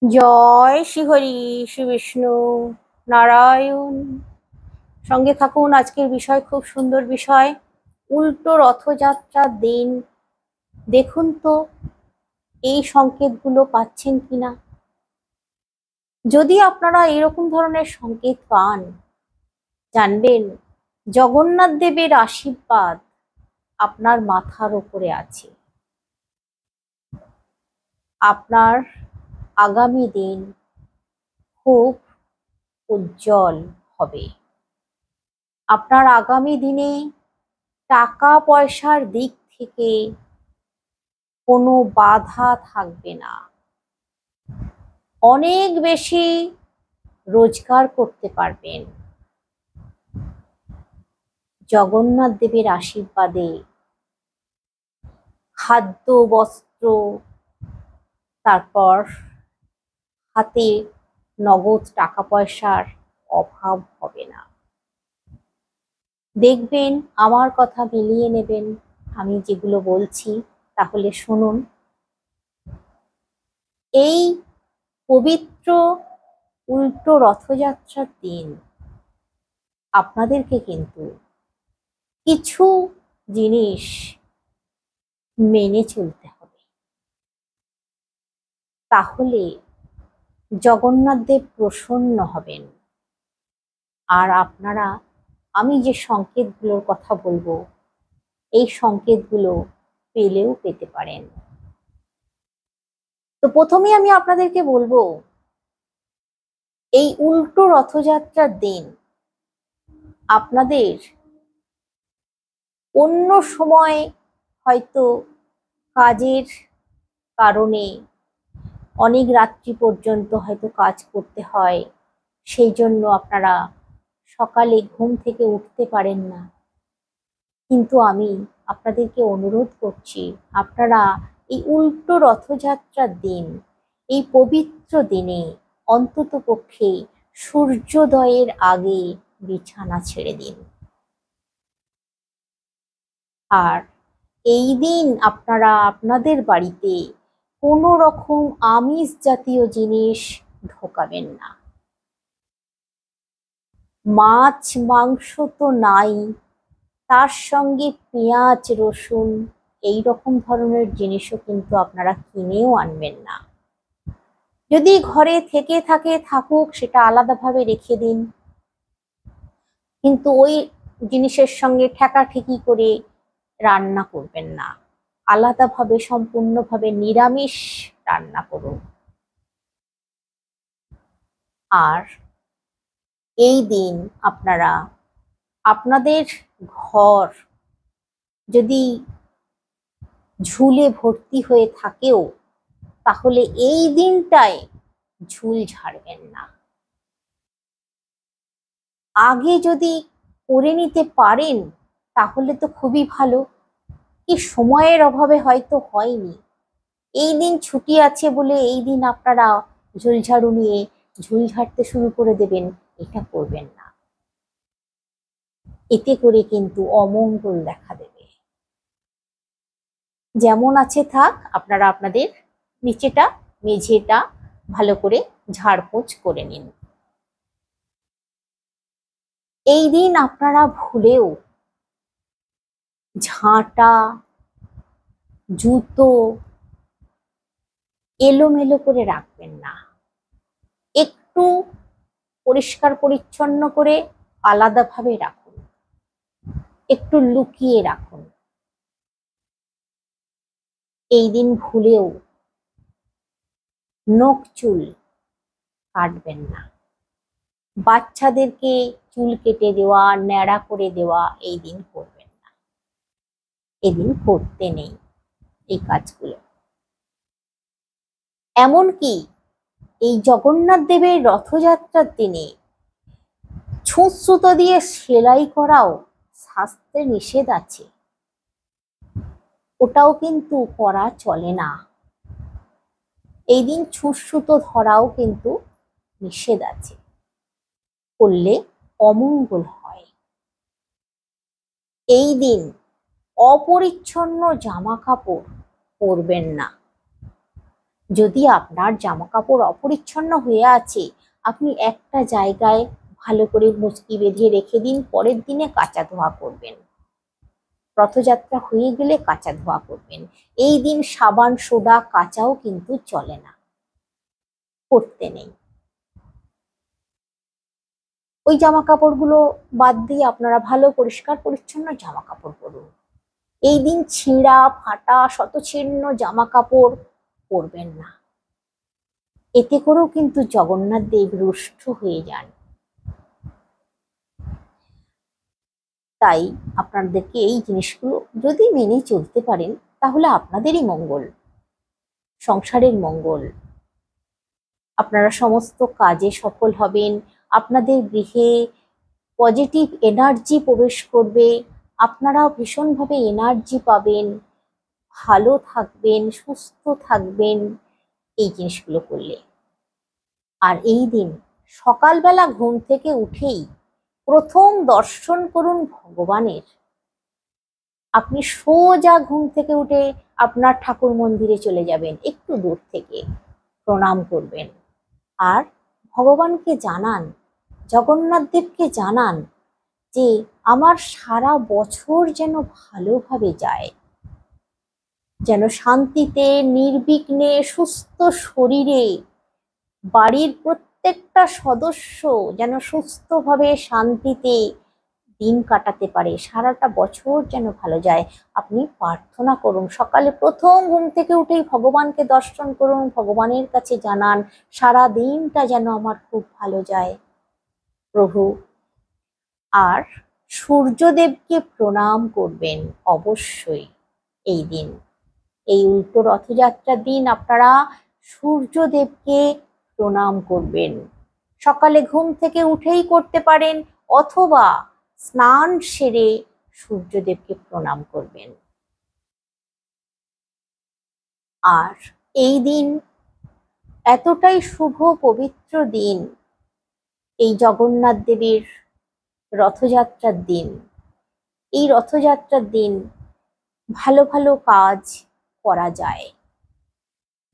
জয় শ্রীহরি, শ্রী বিষ্ণু নারায়ণ। সঙ্গে থাকুন। আজকের বিষয় খুব সুন্দর বিষয়, উল্টো রথযাত্রার দিন। দেখুন তো এই সংকেতগুলো পাচ্ছেন কিনা। যদি আপনারা এরকম ধরনের সংকেত পান, জানবেন জগন্নাথ দেবের আশীর্বাদ আপনার মাথার উপরে আছে। আপনার আগামী দিন খুব উজ্জ্বল হবে। আপনার আগামী দিনে টাকা পয়সার দিক থেকে কোনো বাধা থাকবে না। অনেক বেশি রোজগার করতে পারবেন জগন্নাথ দেবের আশীর্বাদে। খাদ্য, বস্ত্র, তারপর হাতে নগদ টাকা পয়সার অভাব হবে না। দেখবেন, আমার কথা মিলিয়ে নেবেন আমি যেগুলো বলছি। তাহলে শুনুন, এই পবিত্র উল্টো রথযাত্রার দিন আপনাদেরকে কিন্তু কিছু জিনিস মেনে চলতে হবে। তাহলে জগন্নাথ দেব প্রসন্ন হবেন। আর আপনারা, আমি যে সংকেতগুলোর কথা বলবো, এই সংকেতগুলো পেলেও পেতে পারেন। তো প্রথমে আমি আপনাদেরকে বলবো, এই উল্টো রথযাত্রার দিন আপনাদের অন্য সময় হয়তো কাজের কারণে অনেক রাত্রি পর্যন্ত হয়তো কাজ করতে হয়, সেই জন্য আপনারা সকালে ঘুম থেকে উঠতে পারেন না। কিন্তু আমি আপনাদেরকে অনুরোধ করছি, আপনারা এই উল্টো রথযাত্রার দিন, এই পবিত্র দিনে অন্ততপক্ষে সূর্যোদয়ের আগে বিছানা ছেড়ে দিন। আর এই দিন আপনারা আপনাদের বাড়িতে কোনো রকম আমিষ জাতীয় জিনিস ঢোকাবেন না। মাছ মাংস তো নাই, তার সঙ্গে পেঁয়াজ রসুন এই রকম ধরনের জিনিসও কিন্তু আপনারা কিনেও আনবেন না। যদি ঘরে থেকে থাকে থাকুক, সেটা আলাদাভাবে রেখে দিন, কিন্তু ওই জিনিসের সঙ্গে ঠেকাঠেকি করে রান্না করবেন না। আলাদাভাবে সম্পূর্ণভাবে নিরামিষ রান্না করুন। আর এই দিন আপনারা আপনাদের ঘর যদি ঝুলে ভর্তি হয়ে থাকেও, তাহলে এই দিনটায় ঝুল ঝাড়বেন না। আগে যদি করে নিতে পারেন তাহলে তো খুবই ভালো। কি সময়ের অভাবে হয়তো হয়নি, এই দিন ছুটি আছে বলে এই দিন আপনারা ঝুলঝাড়ু নিয়ে ঝুল ঝাড়তে শুরু করে দেবেন, এটা করবেন না। এতে করে কিন্তু অমঙ্গল দেখা দেবে। যেমন আছে থাক, আপনারা আপনাদের নিচেটা, মেঝেটা ভালো করে ঝাড়পোছ করে নিন। এই দিন আপনারা ভুলেও ঝাঁটা, জুতো এলোমেলো করে রাখবেন না। একটু পরিষ্কার পরিচ্ছন্ন করে আলাদাভাবে রাখুন, একটু লুকিয়ে রাখুন। এই দিন ভুলেও নখ চুল কাটবেন না। বাচ্চাদেরকে চুল কেটে দেওয়া, ন্যাড়া করে দেওয়া এই দিন করবেন না। এদিন করতে নেই এই কাজগুলো। এমনকি এই জগন্নাথ দেবের রথযাত্রার দিনে ছুঁচ সুতো দিয়ে সেলাই করাও শাস্ত্রে নিষেধ আছে, ওটাও কিন্তু করা চলে না। এই দিন ছুঁচ সুতো ধরাও কিন্তু নিষেধ আছে, করলে অমঙ্গল হয়। এই দিন অপরিচ্ছন্ন জামা কাপড় পরবেন না। যদি আপনার জামা কাপড় অপরিচ্ছন্ন হয়ে আছে, আপনি একটা জায়গায় ভালো করে মুচকি বেঁধে রেখে দিন, পরের দিনে কাচা ধোয়া করবেন। রথযাত্রা হয়ে গেলে কাচা ধোয়া করবেন। এই দিন সাবান সোডা কাচাও কিন্তু চলে না, করতে নেই। ওই জামা কাপড়গুলো বাদ দিয়ে আপনারা ভালো পরিষ্কার পরিচ্ছন্ন জামা কাপড় পরুন। এই দিন ছেঁড়া ফাটা শতছিন্ন জামা কাপড় পরবেন না, এতে করেও কিন্তু জগন্নাথ দেব রুষ্ট হয়ে যান। তাই আপনাদেরকে এই জিনিসগুলো যদি মেনে চলতে পারেন, তাহলে আপনাদেরই মঙ্গল, সংসারের মঙ্গল। আপনারা সমস্ত কাজে সফল হবেন, আপনাদের গৃহে পজিটিভ এনার্জি প্রবেশ করবে, আপনারাও ভীষণভাবে এনার্জি পাবেন, ভালো থাকবেন, সুস্থ থাকবেন এই জিনিসগুলো করলে। আর এই দিন সকালবেলা ঘুম থেকে উঠেই প্রথম দর্শন করুন ভগবানের। আপনি সোজা ঘুম থেকে উঠে আপনার ঠাকুর মন্দিরে চলে যাবেন, একটু দূর থেকে প্রণাম করবেন আর ভগবানকে জানান, জগন্নাথ দেবকে জানান যে আমার সারা বছর যেন ভালোভাবে যায়, যেন শান্তিতে নির্বিঘ্নে সুস্থ শরীরে বাড়ির প্রত্যেকটা সদস্য যেন সুস্থভাবে শান্তিতে দিন কাটাতে পারে, সারাটা বছর যেন ভালো যায়। আপনি প্রার্থনা করুন, সকালে প্রথম ঘুম থেকে উঠেই ভগবানকে দর্শন করুন, ভগবানের কাছে জানান সারা দিনটা যেন আমার খুব ভালো যায় প্রভু। আর সূর্যদেবকে প্রণাম করবেন অবশ্যই এই দিন, এই উল্টো রথযাত্রার দিন আপনারা সূর্যদেবকে প্রণাম করবেন। সকালে ঘুম থেকে উঠেই করতে পারেন, অথবা স্নান সেরে সূর্যদেবকে প্রণাম করবেন। আর এই দিন এতটাই শুভ পবিত্র দিন, এই জগন্নাথ দেবের রথযাত্রার দিন, এই রথযাত্রার দিন ভালো ভালো কাজ করা যায়।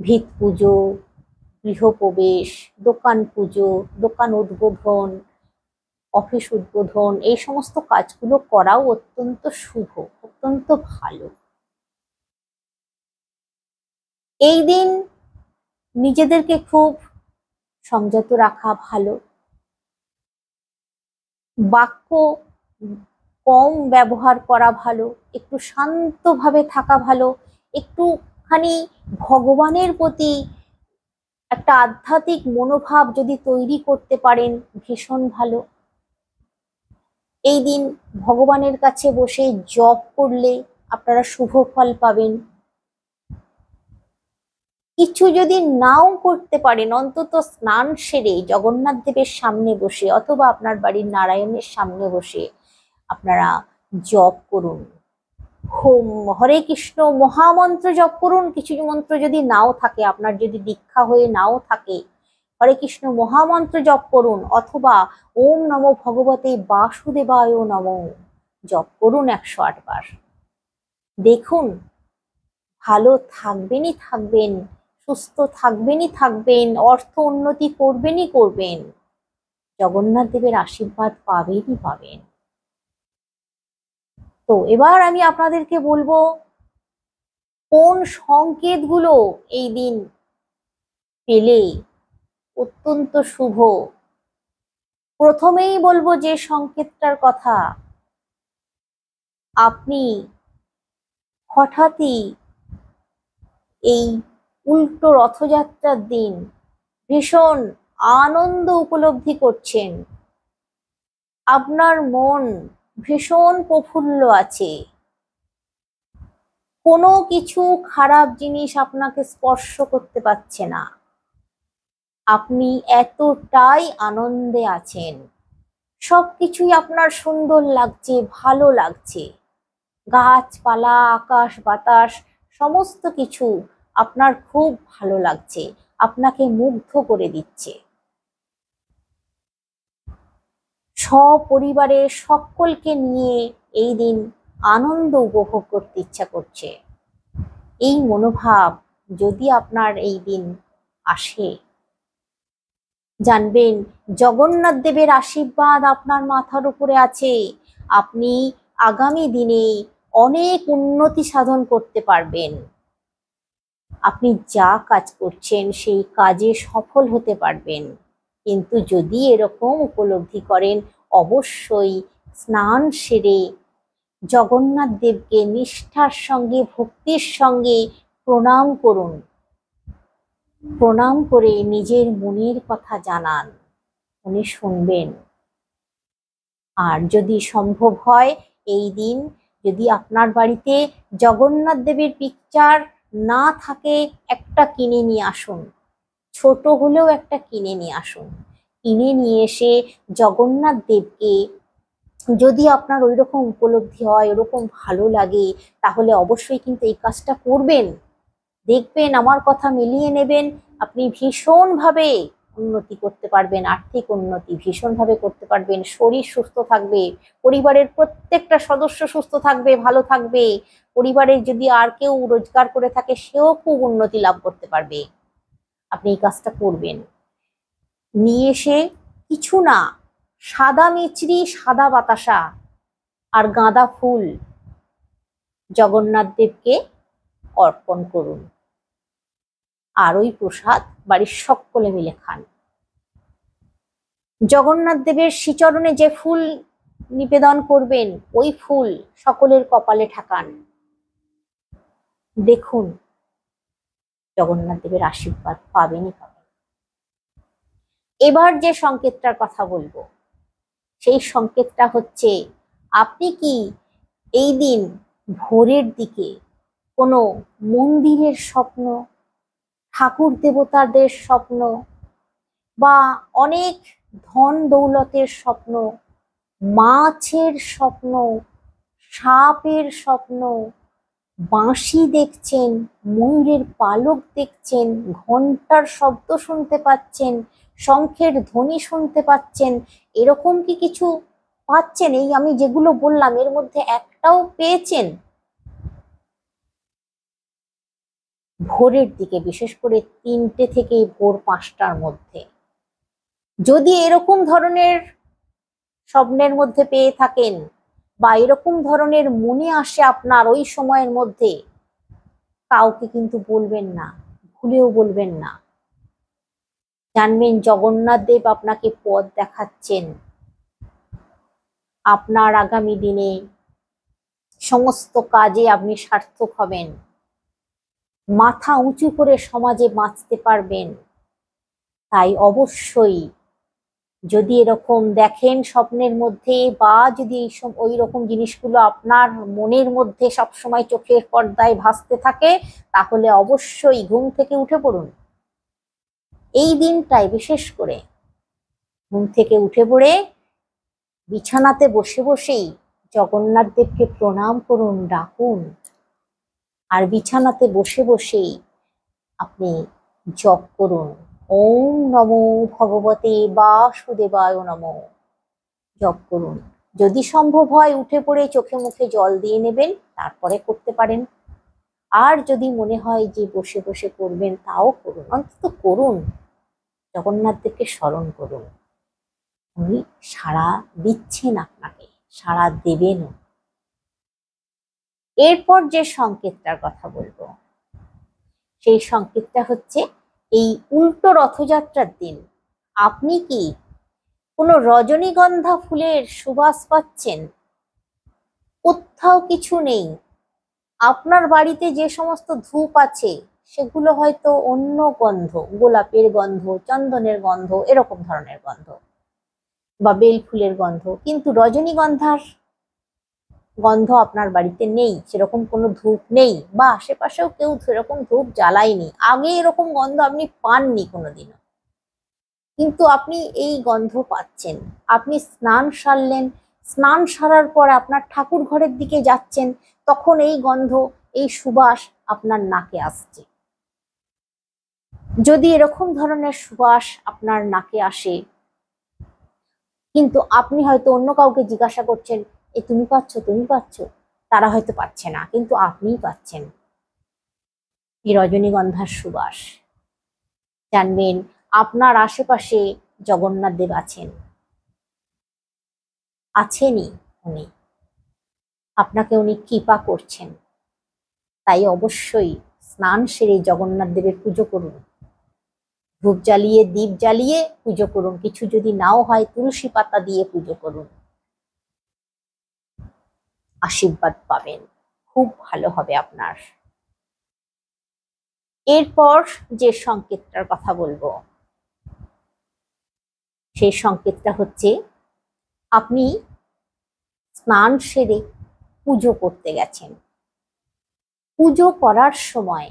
ভিত পুজো, গৃহপ্রবেশ, দোকান পুজো, দোকান উদ্বোধন, অফিস উদ্বোধন, এই সমস্ত কাজগুলো করাও অত্যন্ত শুভ, অত্যন্ত ভালো। এই দিন নিজেদেরকে খুব সংযত রাখা ভালো, বাক্য কম ব্যবহার করা ভালো, একটু শান্তভাবে থাকা ভালো, একটুখানি ভগবানের প্রতি একটা আধ্যাত্মিক মনোভাব যদি তৈরি করতে পারেন ভীষণ ভালো। এই দিন ভগবানের কাছে বসে জপ করলে আপনারা শুভ ফল পাবেন। কিছু যদি নাও করতে পারেন, অন্তত স্নান সেরে জগন্নাথ দেবের সামনে বসে অথবা আপনার বাড়ির নারায়ণের সামনে বসে আপনারা জপ করুন। হরে কৃষ্ণ মহামন্ত্র জপ করুন। কিছু মন্ত্র যদি নাও থাকে, আপনার যদি দীক্ষা হয়ে নাও থাকে, হরে কৃষ্ণ মহামন্ত্র জপ করুন, অথবা ওম নমো ভগবতে বাসুদেবায় নমঃ জপ করুন 108 বার। দেখুন ভালো থাকবেনই থাকবেন, সুস্থ থাকবেনই থাকবেন, অর্থ উন্নতি করবেনই করবেন, জগন্নাথ দেবের আশীর্বাদ পাবেনই পাবেন। তো এবার আমি আপনাদেরকে বলবো কোন সংকেতগুলো এই দিন পেলে অত্যন্ত শুভ। প্রথমেই বলবো যে সংকেতটার কথা, আপনি হঠাৎই এই উল্টো রথযাত্রার দিন ভীষণ আনন্দ উপলব্ধি করছেন, আপনার মন ভীষণ প্রফুল্ল আছে, কোনো কিছু খারাপ জিনিস আপনাকে স্পর্শ করতে পারছে না, আপনি এতটাই আনন্দে আছেন, সবকিছুই আপনার সুন্দর লাগছে, ভালো লাগছে, গাছপালা আকাশ বাতাস সমস্ত কিছু আপনার খুব ভালো লাগছে, আপনাকে মুগ্ধ করে দিচ্ছে। সপরিবারে সকলকে নিয়ে এই দিন আনন্দ উপভোগ করতে ইচ্ছা করছে। এই মনোভাব যদি আপনার এই দিন আসে, জানবেন জগন্নাথ দেবের আশীর্বাদ আপনার মাথার উপরে আছে। আপনি আগামী দিনে অনেক উন্নতি সাধন করতে পারবেন। আপনি যা কাজ করছেন সেই কাজে সফল হতে পারবেন। কিন্তু যদি এরকম উপলব্ধি করেন, অবশ্যই স্নান সেরে জগন্নাথ দেবকে নিষ্ঠার সঙ্গে ভক্তির সঙ্গে প্রণাম করুন। প্রণাম করে নিজের মনের কথা জানান, উনি শুনবেন। আর যদি সম্ভব হয় এই দিন যদি আপনার বাড়িতে জগন্নাথ দেবের পিকচার না থাকে, একটা কিনে নিয়ে আসুন, ছোট হলেও একটা কিনে নিয়ে আসুন। কিনে নিয়ে এসে জগন্নাথ দেবকে, যদি আপনার ওই রকম উপলব্ধি হয়, ওরকম ভালো লাগে, তাহলে অবশ্যই কিন্তু এই কাজটা করবেন। দেখবেন, আমার কথা মিলিয়ে নেবেন, আপনি ভীষণভাবে উন্নতি করতে পারবেন, আর্থিক উন্নতি ভীষণভাবে করতে পারবেন। শরীর সুস্থ থাকবে, পরিবারের প্রত্যেকটা সদস্য সুস্থ থাকবে, ভালো থাকবে। পরিবারের যদি আর কেউ রোজগার করে থাকে, সেও খুব উন্নতি লাভ করতে পারবে। আপনি এই কাজটা করবেন। নিয়ে এসে কিছু না, সাদা মিছরি, সাদা বাতাসা আর গাঁদা ফুল জগন্নাথ দেবকে অর্পণ করুন। আর ওই প্রসাদ বাড়ির সকলে মিলে খান। জগন্নাথ দেবের শ্রীচরণে যে ফুল নিবেদন করবেন, ওই ফুল সকলের কপালে ঠাকান। দেখুন, জগন্নাথ দেবের আশীর্বাদ পাবেনই পাবেন। এবার যে সংকেতটার কথা বলবো, সেই সংকেতটা হচ্ছে, আপনি কি এই দিন ভোরের দিকে কোনো মন্দিরের স্বপ্ন, ঠাকুর দেবতাদের স্বপ্ন, বা অনেক ধন দৌলতের স্বপ্ন, মাছের স্বপ্ন, সাপের স্বপ্ন, বাঁশি দেখছেন, ময়ূরের পালক দেখছেন, ঘন্টার শব্দ শুনতে পাচ্ছেন, শঙ্খের ধ্বনি শুনতে পাচ্ছেন, এরকম কি কিছু পাচ্ছেন? এই আমি যেগুলো বললাম এর মধ্যে একটাও পেয়েছেন? ভোরের দিকে, বিশেষ করে 3টে থেকে ভোর 5টার মধ্যে যদি এরকম ধরনের স্বপ্নের মধ্যে পেয়ে থাকেন, বা এরকম ধরনের মনে আসে আপনার ওই সময়ের মধ্যে, কাউকে কিন্তু বলবেন না, ভুলেও বলবেন না। জানবেন জগন্নাথ দেব আপনাকে পথ দেখাচ্ছেন। আপনার আগামী দিনে সমস্ত কাজে আপনি সার্থক হবেন, মাথা উঁচু করে সমাজে বাঁচতে পারবেন। তাই অবশ্যই যদি এরকম দেখেন স্বপ্নের মধ্যে, বা যদি ওই রকম জিনিসগুলো আপনার মনের মধ্যে সবসময় চোখের পর্দায় ভাসতে থাকে, তাহলে অবশ্যই ঘুম থেকে উঠে পড়ুন। এই দিনটায় বিশেষ করে ঘুম থেকে উঠে পড়ে বিছানাতে বসে বসেই জগন্নাথ দেবকে প্রণাম করুন, ডাকুন। আর বিছানাতে বসে বসেই আপনি জপ করুন, ওম নমো ভগবতে বাসুদেবায় নমঃ, জপ করুন। যদি সম্ভব হয় উঠে পড়ে চোখে মুখে জল দিয়ে নেবেন, তারপরে করতে পারেন। আর যদি মনে হয় যে বসে বসে করবেন, তাও করুন, অন্তত করুন। জগন্নাথ দেবকে স্মরণ করুন, উনি সাড়া দিচ্ছেন আপনাকে, সাড়া দেবেনও। এরপর যে সংকেতটার কথা বলবো, সেই সংকেতটা হচ্ছে, এই উল্টো রথযাত্রার দিন আপনি কি কোনো রজনীগন্ধা ফুলের সুবাস পাচ্ছেন? কোথাও কিছু নেই, আপনার বাড়িতে যে সমস্ত ধূপ আছে সেগুলো হয়তো অন্য গন্ধ, গোলাপের গন্ধ, চন্দনের গন্ধ, এরকম ধরনের গন্ধ, বা বেল ফুলের গন্ধ, কিন্তু রজনীগন্ধার গন্ধ আপনার বাড়িতে নেই, সেরকম কোনো ধূপ নেই, বা আশেপাশেও কেউ সেরকম ধূপ জ্বালায়নি, আগে এরকম গন্ধ আপনি পাননি কোনোদিনও, কিন্তু আপনি এই গন্ধ পাচ্ছেন। আপনি স্নান সারলেন, স্নান সারার পর আপনার ঠাকুর ঘরের দিকে যাচ্ছেন, তখন এই গন্ধ, এই সুবাস আপনার নাকে আসছে। যদি এরকম ধরনের সুবাস আপনার নাকে আসে, কিন্তু আপনি হয়তো অন্য কাউকে জিজ্ঞাসা করছেন, এ তুমি পাচ্ছ, তুমি পাচ্ছ, তারা হয়তো পাচ্ছে না, কিন্তু আপনিই পাচ্ছেন। এই রজনীগন্ধার সুবাস। জানবেন আপনার আশেপাশে জগন্নাথ দেব আছেনই উনি, আপনাকে উনি কৃপা করছেন। তাই অবশ্যই স্নান সেরে জগন্নাথ দেবের পুজো করুন, ধূপ জ্বালিয়ে দীপ জ্বালিয়ে পুজো করুন। কিছু যদি নাও হয় তুলসী পাতা দিয়ে পুজো করুন, আশীর্বাদ পাবেন, খুব ভালো হবে আপনার। এরপর যে সংকেতটার কথা বলবো, সেই সংকেতটা হচ্ছে আপনি স্নান সেরে পুজো করতে গেছেন। পুজো করার সময়,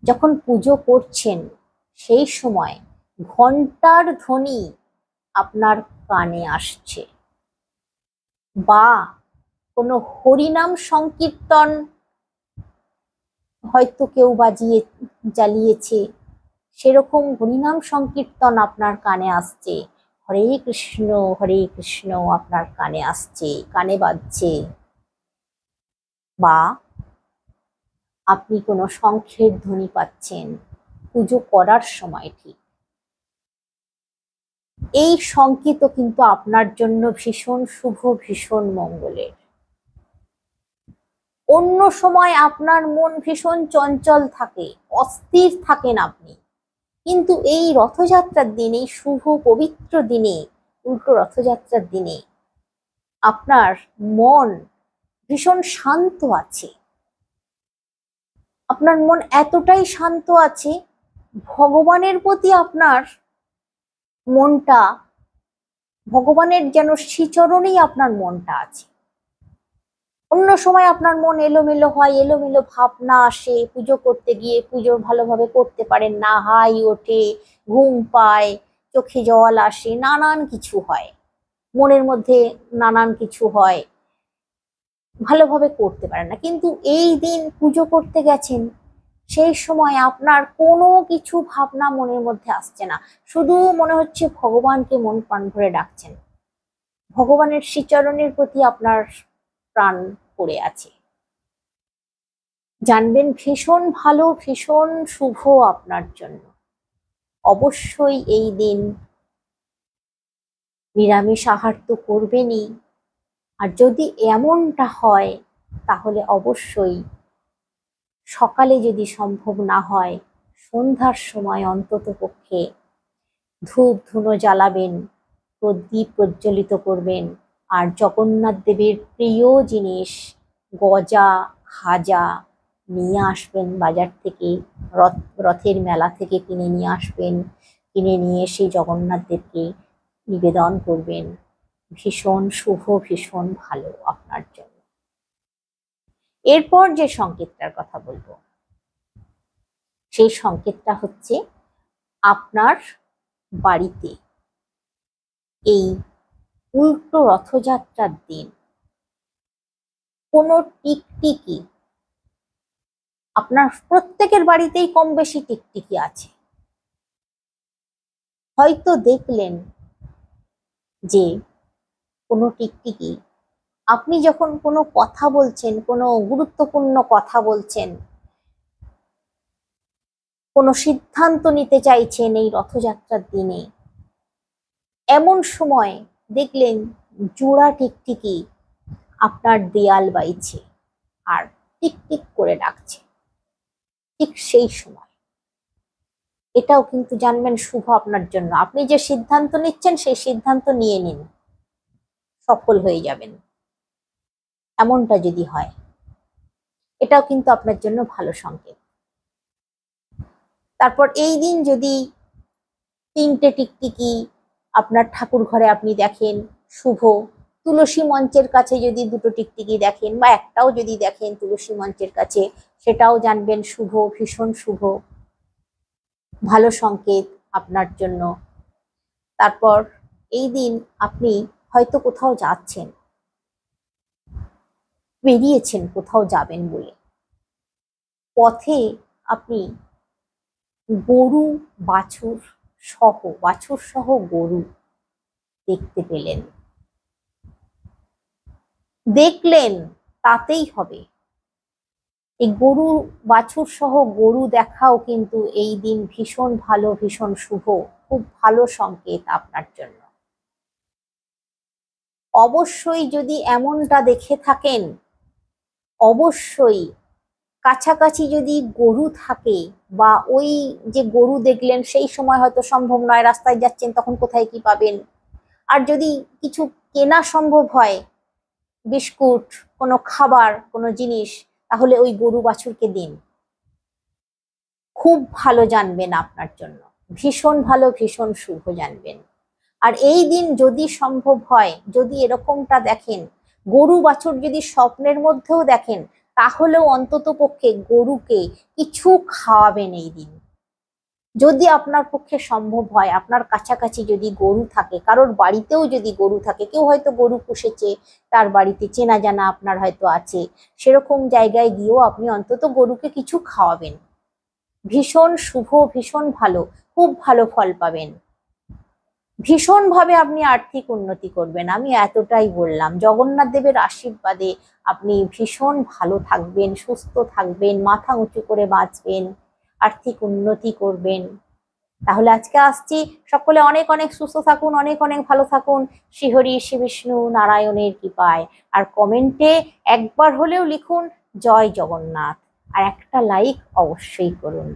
যখন পুজো করছেন সেই সময় ঘন্টার ধ্বনি আপনার কানে আসছে, বা কোনো হরিনাম সংকীর্তন হয়তো কেউ জ্বালিয়েছে, সেরকম হরিনাম সংকীর্তন আপনার কানে আসছে, হরে কৃষ্ণ আপনার কানে আসছে, কানে বাজছে, বা আপনি কোনো শঙ্খের ধ্বনি পাচ্ছেন পুজো করার সময়। ঠিক এই সংকেত কিন্তু আপনার জন্য ভীষণ শুভ, ভীষণ মঙ্গলের। অন্য সময় আপনার মন ভীষণ চঞ্চল থাকে, অস্থির থাকেন আপনি, কিন্তু এই রথযাত্রার দিনে, শুভ পবিত্র দিনে, উল্টো রথযাত্রার দিনে আপনার মন ভীষণ শান্ত আছে। আপনার মন এতটাই শান্ত আছে, ভগবানের প্রতি আপনার মনটা, ভগবানের যেন শ্রীচরণেই আপনার মনটা আছে। অন্য সময় আপনার মন এলোমেলো হয়, এলোমেলো ভাবনা আসে, পুজো করতে গিয়ে পুজো ভালোভাবে করতে পারেন না, হাই ওঠে, ঘুম পায়, চোখে জল আসে, নানান কিছু হয়, মনের মধ্যে নানান কিছু হয়, ভালোভাবে করতে পারেন না। কিন্তু এই দিন পুজো করতে গেছেন, সেই সময় আপনার কোনো কিছু ভাবনা মনের মধ্যে আসছে না, শুধু মনে হচ্ছে ভগবানকে মন প্রাণ ভরে ডাকছেন, ভগবানের শ্রীচরণের প্রতি আপনার প্রাণ পড়ে আছে। জানবেন ভীষণ ভালো, ভীষণ শুভ আপনার জন্য। অবশ্যই এই দিন নিরামিষ আহার তো করবেনই, আর যদি এমনটা হয় তাহলে অবশ্যই সকালে যদি সম্ভব না হয়, সন্ধ্যার সময় অন্তত পক্ষে ধূপ ধুনো জ্বালাবেন, প্রদীপ প্রজ্বলিত করবেন, আর জগন্নাথ দেবের প্রিয় জিনিস গজা, খাজা নিয়ে আসবেন বাজার থেকে, রথের মেলা থেকে কিনে নিয়ে আসবেন, কিনে নিয়ে এসে জগন্নাথ দেবকে নিবেদন করবেন। ভীষণ শুভ, ভীষণ ভালো আপনার জন্য। এরপর যে সংকেতটার কথা বলবো, সেই সংকেতটা হচ্ছে আপনার বাড়িতে এই উল্টো রথযাত্রার দিন কোনো টিকটিকি, আপনার প্রত্যেকের বাড়িতেই কম বেশি টিকটিকি আছে, হয়তো দেখলেন যে কোনো টিকটিকি, আপনি যখন কোনো কথা বলছেন, কোনো গুরুত্বপূর্ণ কথা বলছেন, কোনো সিদ্ধান্ত নিতে চাইছেন এই রথযাত্রার দিনে, এমন সময় দেখলেন জোড়া টিকটিকি আপনার দেয়াল বাইছে আর টিকটিক করে ডাকছে, ঠিক সেই সময় এটাও কিন্তু জানবেন শুভ আপনার জন্য। আপনি যে সিদ্ধান্ত নিচ্ছেন সেই সিদ্ধান্ত নিয়ে নিন, সফল হয়ে যাবেন। এমনটা যদি হয়, এটাও কিন্তু আপনার জন্য ভালো সংকেত। তারপর এই দিন যদি 3টে টিকটিকি আপনার ঠাকুর ঘরে আপনি দেখেন, শুভ। তুলসী মঞ্চের কাছে যদি 2টো টিকটিকি দেখেন, বা একটাও যদি দেখেন তুলসী মঞ্চের কাছে, সেটাও জানবেন শুভ, ভীষণ শুভ, ভালো সংকেত আপনার জন্য। তারপর এই দিন আপনি হয়তো কোথাও যাচ্ছেন, বেরিয়েছেন কোথাও যাবেন বলে, পথে আপনি গরু বাছুর সহ গরু দেখতে পেলেন, দেখলেন, তাতেই হবে। এই গরু বাছুর সহ গরু দেখাও কিন্তু এই দিন ভীষণ ভালো, ভীষণ শুভ, খুব ভালো সংকেত আপনার জন্য। অবশ্যই যদি এমনটা দেখে থাকেন, অবশ্যই কাছাকাছি যদি গরু থাকে বা ওই যে গরু দেখলেন সেই সময় হয়তো সম্ভব নয়, রাস্তায় যাচ্ছেন তখন কোথায় কি পাবেন, আর যদি কিছু কেনা সম্ভব হয়, বিস্কুট, কোনো খাবার, কোনো জিনিস, তাহলে ওই গরু বাছুরকে দিন। খুব ভালো জানবেন আপনার জন্য, ভীষণ ভালো, ভীষণ শুভ জানবেন। আর এই দিন যদি সম্ভব হয়, যদি এরকমটা দেখেন, গরু বাছুর যদি স্বপ্নের মধ্যেও দেখেন, তাহলেও অন্তত পক্ষে গরুকে কিছু খাওয়াবেন এই দিন। যদি আপনার পক্ষে সম্ভব হয়, আপনার কাছাকাছি যদি গরু থাকে, কারোর বাড়িতেও যদি গরু থাকে, কেউ হয়তো গরু পুষেছে, তার বাড়িতে চেনা জানা আপনার হয়তো আছে, সেরকম জায়গায় গিয়েও আপনি অন্তত গরুকে কিছু খাওয়াবেন। ভীষণ শুভ, ভীষণ ভালো, খুব ভালো ফল পাবেন। ভীষণভাবে আপনি আর্থিক উন্নতি করবেন, আমি এতটাই বললাম। জগন্নাথ দেবের আশীর্বাদে আপনি ভীষণ ভালো থাকবেন, সুস্থ থাকবেন, মাথা উঁচু করে বাঁচবেন, আর্থিক উন্নতি করবেন। তাহলে আজকে আসছি, সকলে অনেক অনেক সুস্থ থাকুন, অনেক অনেক ভালো থাকুন, শ্রীহরি শ্রী বিষ্ণু নারায়ণের কৃপায়। আর কমেন্টে একবার হলেও লিখুন জয় জগন্নাথ, আর একটা লাইক অবশ্যই করুন।